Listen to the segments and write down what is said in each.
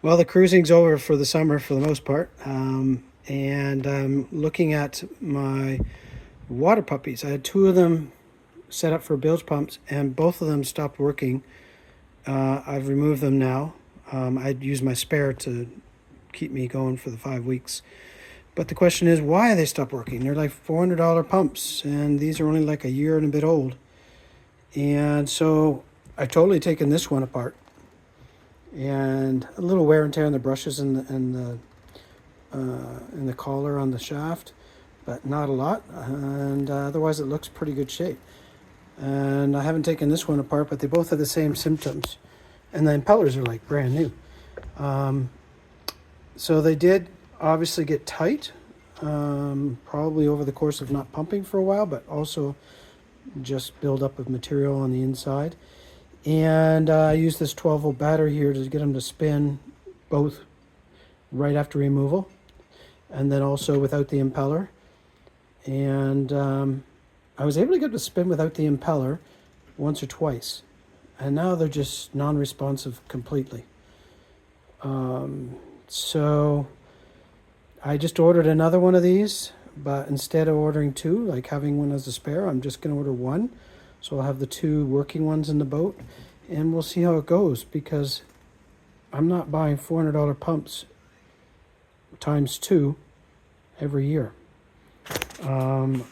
Well, the cruising's over for the summer for the most part. And I'm looking at my water puppies. I had two of them set up for bilge pumps, and both of them stopped working. I've removed them now. I'd used my spare to keep me going for the 5 weeks. But the question is, why they stopped working? They're like $400 pumps, and these are only like a year and a bit old. And so I totally taken this one apart, and a little wear and tear on the brushes and the collar on the shaft, but not a lot. And otherwise, it looks pretty good shape. And I haven't taken this one apart, but they both have the same symptoms. And the impellers are like brand new. So they did obviously get tight, probably over the course of not pumping for a while, but also just buildup of material on the inside. And I used this 12-volt battery here to get them to spin both right after removal, and then also without the impeller. And I was able to get them to spin without the impeller once or twice, and now they're just non-responsive completely. So I just ordered another one of these, but instead of ordering two, like having one as a spare, I'm just going to order one. So I'll have the two working ones in the boat, and we'll see how it goes, because I'm not buying $400 pumps times two every year. You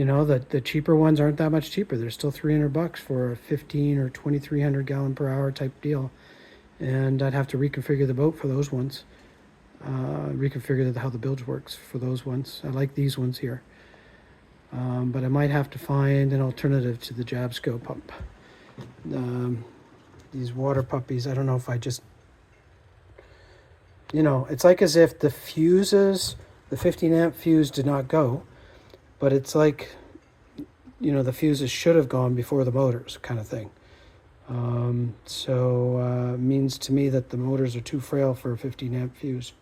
know, the cheaper ones aren't that much cheaper. They're still $300 for a 15 or 2,300 gallon per hour type deal. And I'd have to reconfigure the boat for those ones. Reconfigure how the bilge works for those ones. I like these ones here. But I might have to find an alternative to the Jabsco pump. These water puppies, I don't know if I just... You know, it's like as if the fuses, the 15 amp fuse did not go, but it's like, you know, the fuses should have gone before the motors kind of thing. So means to me that the motors are too frail for a 15 amp fuse.